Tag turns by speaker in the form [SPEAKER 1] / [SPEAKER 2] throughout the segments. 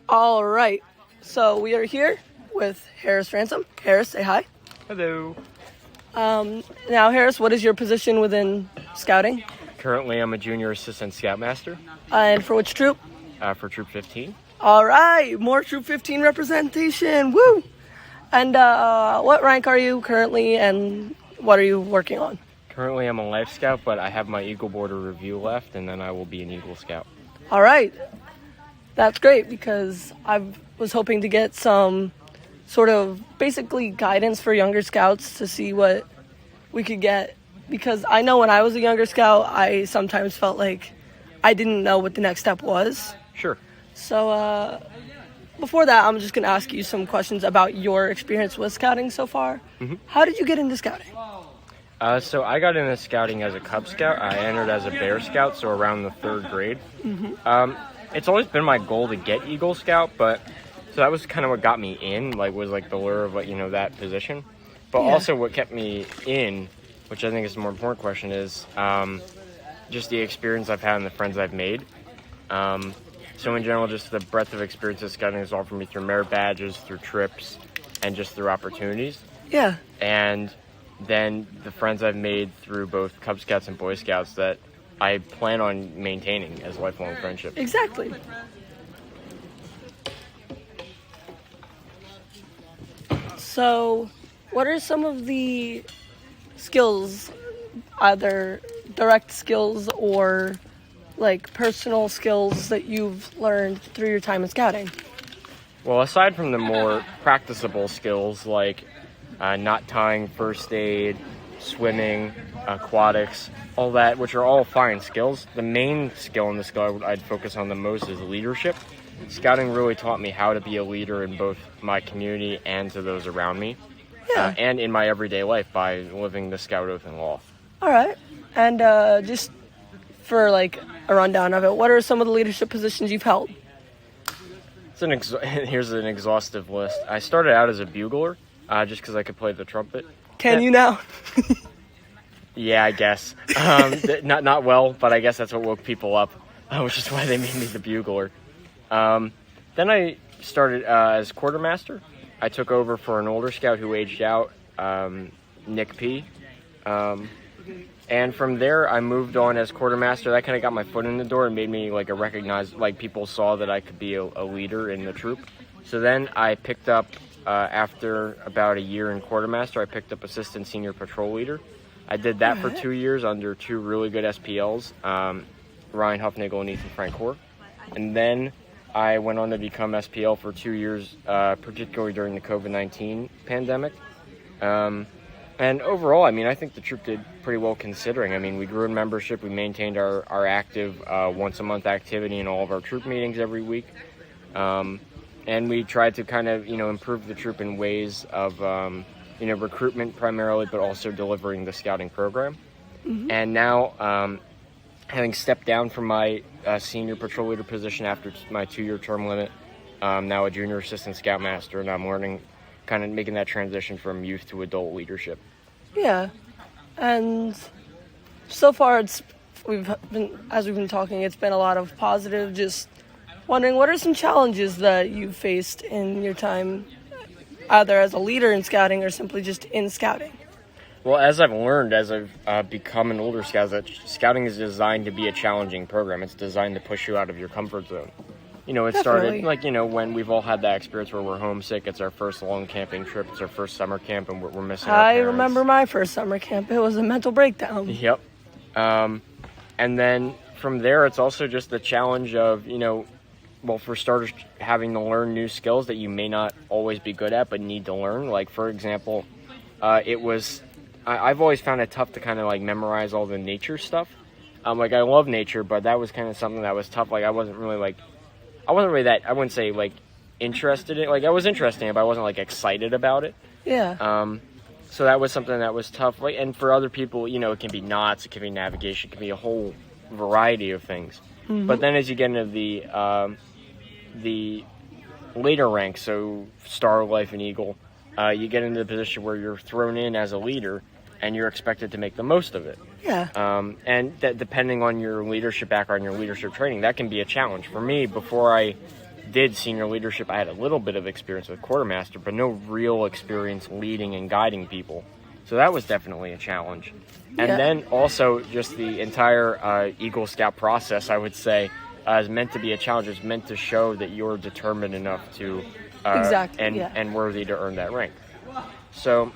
[SPEAKER 1] All right. So we are here with Harris Ransom. Harris, say hi.
[SPEAKER 2] Hello.
[SPEAKER 1] Now, Harris, what is your position within scouting?
[SPEAKER 2] Currently, I'm a junior assistant scoutmaster
[SPEAKER 1] And for which troop?
[SPEAKER 2] for Troop 15.
[SPEAKER 1] All right. More Troop 15 representation. Woo! And what rank are you currently, and what are you working on?
[SPEAKER 2] Currently, I'm a Life Scout, but I have my Eagle Border review left, and then I will be an Eagle Scout.
[SPEAKER 1] All right. That's great because I was hoping to get some sort of basically guidance for younger scouts to see what we could get. Because I know when I was a younger scout, I sometimes felt like I didn't know what the next step was.
[SPEAKER 2] Sure.
[SPEAKER 1] So before that, I'm just going to ask you some questions about your experience with scouting so far.
[SPEAKER 2] Mm-hmm.
[SPEAKER 1] How did you get into scouting?
[SPEAKER 2] So I got into scouting as a Cub Scout. I entered as a Bear Scout, so around the 3rd grade. Mm-hmm. It's always been my goal to get Eagle Scout, but so that was kind of what got me in, was the lure of that position. But also what kept me in, which I think is the more important question, is just the experience I've had and the friends I've made. So in general, just the breadth of experiences scouting has offered me through merit badges, through trips, and just through opportunities.
[SPEAKER 1] Yeah.
[SPEAKER 2] And then the friends I've made through both Cub Scouts and Boy Scouts that I plan on maintaining as lifelong friendships.
[SPEAKER 1] Exactly. So, what are some of the skills, either direct skills or personal skills that you've learned through your time in scouting?
[SPEAKER 2] Well, aside from the more practicable skills like knot tying, first aid, swimming, aquatics, all that, which are all fine skills, the main skill in the skill I'd focus on the most is leadership. Scouting really taught me how to be a leader in both my community and to those around me, and in my everyday life by living the Scout Oath and Law.
[SPEAKER 1] All right. And just for a rundown of it, what are some of the leadership positions you've held?
[SPEAKER 2] Here's an exhaustive list. I started out as a bugler, just because I could play the trumpet.
[SPEAKER 1] Can you now?
[SPEAKER 2] Yeah, I guess. Not well, but I guess that's what woke people up, which is why they made me the bugler. Then I started as quartermaster. I took over for an older scout who aged out, Nick P. And from there, I moved on as quartermaster. That kind of got my foot in the door and made me a recognized, people saw that I could be a leader in the troop. So then I picked up, after about a year in quartermaster, I picked up assistant senior patrol leader. I did that for 2 years under 2 really good SPLs, Ryan Huffnagel and Ethan Francoeur. And then I went on to become SPL for 2 years, particularly during the COVID-19 pandemic. And overall, I think the troop did pretty well considering. We grew in membership. We maintained our active once-a-month activity in all of our troop meetings every week. And we tried to kind of, improve the troop in ways of, recruitment primarily, but also delivering the scouting program. Mm-hmm. And now, having stepped down from my senior patrol leader position after my 2-year term limit, now a junior assistant scoutmaster, and I'm learning, kind of making that transition from youth to adult leadership.
[SPEAKER 1] Yeah, and so far as we've been talking, it's been a lot of positive. Just wondering, what are some challenges that you've faced in your time, either as a leader in scouting or simply just in scouting?
[SPEAKER 2] Well, as I've learned, as I've become an older scout, that scouting is designed to be a challenging program. It's designed to push you out of your comfort zone. It
[SPEAKER 1] Definitely.
[SPEAKER 2] started, when we've all had that experience where we're homesick. It's our first long camping trip. It's our first summer camp, and we're missing our parents.
[SPEAKER 1] I remember my first summer camp. It was a mental breakdown.
[SPEAKER 2] Yep. And then from there, it's also just the challenge of, for starters, having to learn new skills that you may not always be good at but need to learn. For example, I've always found it tough to kind of memorize all the nature stuff. I love nature, but that was kind of something that was tough. I wasn't really I wouldn't say interested in it. I was interested in it, but I wasn't excited about it.
[SPEAKER 1] Yeah.
[SPEAKER 2] So that was something that was tough. And for other people, it can be knots, it can be navigation, it can be a whole variety of things. Mm-hmm. But then as you get into the later ranks, so Star, Life, and Eagle, you get into the position where you're thrown in as a leader and you're expected to make the most of it.
[SPEAKER 1] Yeah.
[SPEAKER 2] And that depending on your leadership background, your leadership training, that can be a challenge. For me, before I did senior leadership. I had a little bit of experience with quartermaster, but no real experience leading and guiding people. So that was definitely a challenge. And then also just the entire Eagle Scout process, I would say, is meant to be a challenge. It's meant to show that you're determined enough to and worthy to earn that rank. So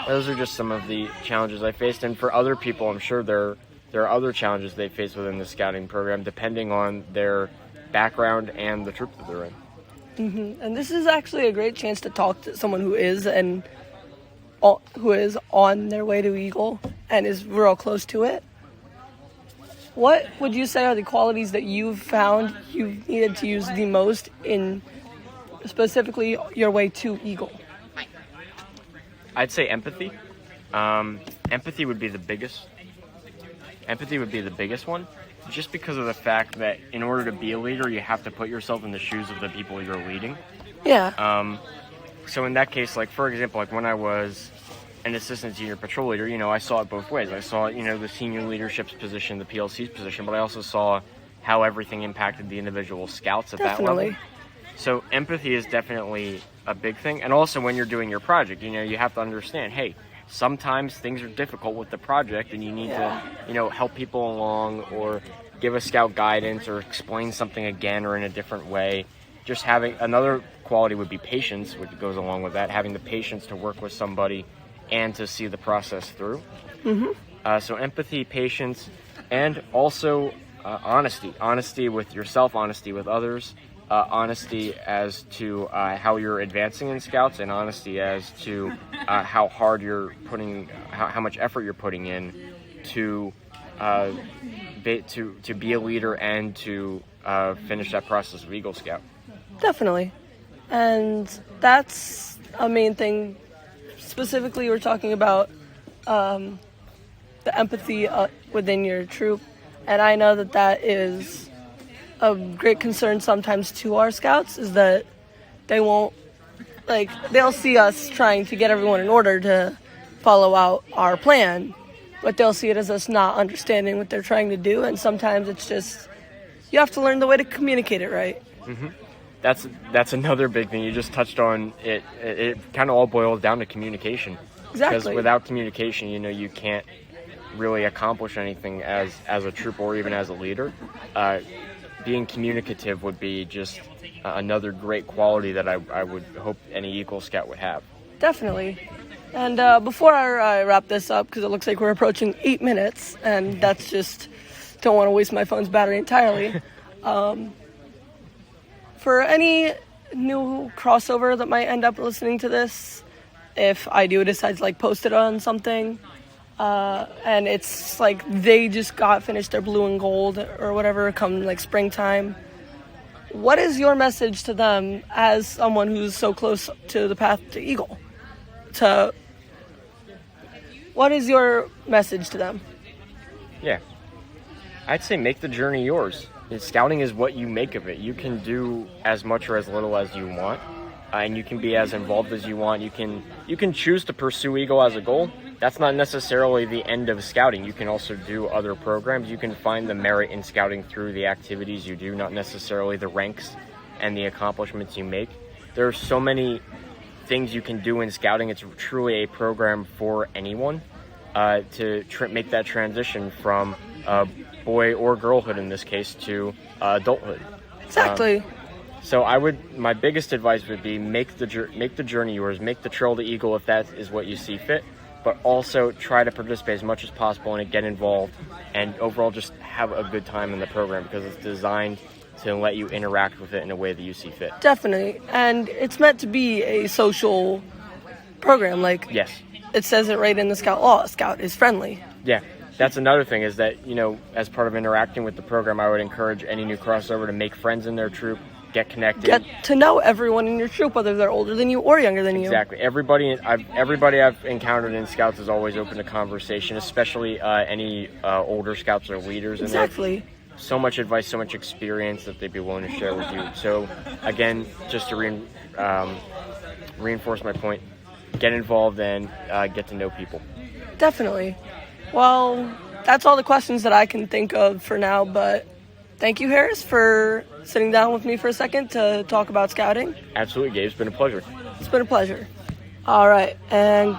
[SPEAKER 2] those are just some of the challenges I faced. And for other people, I'm sure there are other challenges they face within the scouting program, depending on their background and the troop that they're in.
[SPEAKER 1] Mm-hmm. And this is actually a great chance to talk to someone who is on their way to Eagle and is real close to it. What would you say are the qualities that you've found you've needed to use the most in specifically your way to Eagle?
[SPEAKER 2] I'd say empathy. Empathy would be the biggest. Empathy would be the biggest one, just because of the fact that in order to be a leader, you have to put yourself in the shoes of the people you're leading.
[SPEAKER 1] Yeah.
[SPEAKER 2] So in that case, like for example, like when I was an assistant senior patrol leader, I saw it both ways. I saw, the senior leadership's position, the PLC's position, but I also saw how everything impacted the individual scouts at that level. So empathy is definitely a big thing. And also when you're doing your project, you have to understand, hey, sometimes things are difficult with the project and you need to, help people along or give a scout guidance or explain something again or in a different way. Just having another quality would be patience, which goes along with that, having the patience to work with somebody and to see the process through. Mm-hmm. So empathy, patience, and also honesty with yourself, honesty with others, honesty as to how you're advancing in scouts, and honesty as to how hard you're putting, how much effort you're putting in to be a leader and to finish that process of Eagle Scout.
[SPEAKER 1] Definitely. And that's a main thing. Specifically, we're talking about the empathy within your troop. And I know that is a great concern sometimes to our scouts, is that they won't, they'll see us trying to get everyone in order to follow out our plan, but they'll see it as us not understanding what they're trying to do. And sometimes it's just, you have to learn the way to communicate it right.
[SPEAKER 2] Mm-hmm. That's another big thing. You just touched on it. It kind of all boils down to communication.
[SPEAKER 1] Exactly.
[SPEAKER 2] Because without communication, you can't really accomplish anything as a troop or even as a leader. Being communicative would be just another great quality that I would hope any Eagle Scout would have.
[SPEAKER 1] Definitely. And before I wrap this up, because it looks like we're approaching 8 minutes, and that's just, don't want to waste my phone's battery entirely. For any new crossover that might end up listening to this, if I do decide to post it on something, and it's they just got finished their blue and gold or whatever come springtime, what is your message to them as someone who's so close to the path to Eagle? What is your message to them?
[SPEAKER 2] Yeah, I'd say make the journey yours. Scouting is what you make of it. You can do as much or as little as you want, and you can be as involved as you want. You can choose to pursue Eagle as a goal. That's not necessarily the end of scouting. You can also do other programs. You can find the merit in scouting through the activities you do, not necessarily the ranks and the accomplishments you make. There are so many things you can do in scouting. It's truly a program for anyone to make that transition from boy or girlhood in this case to adulthood.
[SPEAKER 1] Exactly.
[SPEAKER 2] So my biggest advice would be make the journey yours, make the trail to Eagle if that is what you see fit, but also try to participate as much as possible and get involved, and overall just have a good time in the program because it's designed to let you interact with it in a way that you see fit.
[SPEAKER 1] Definitely. And it's meant to be a social program.
[SPEAKER 2] Yes.
[SPEAKER 1] It says it right in the Scout law. Scout is friendly.
[SPEAKER 2] Yeah. That's another thing is that, as part of interacting with the program, I would encourage any new crossover to make friends in their troop, get connected.
[SPEAKER 1] Get to know everyone in your troop, whether they're older than you or younger than you.
[SPEAKER 2] Exactly. Everybody I've encountered in Scouts is always open to conversation, especially any older Scouts or leaders.
[SPEAKER 1] Exactly.
[SPEAKER 2] And so much advice, so much experience that they'd be willing to share with you. So, again, just to reinforce my point, get involved and get to know people.
[SPEAKER 1] Definitely. Well, that's all the questions that I can think of for now, but thank you, Harris, for sitting down with me for a second to talk about scouting.
[SPEAKER 2] Absolutely, Gabe. It's been a pleasure.
[SPEAKER 1] It's been a pleasure. All right, and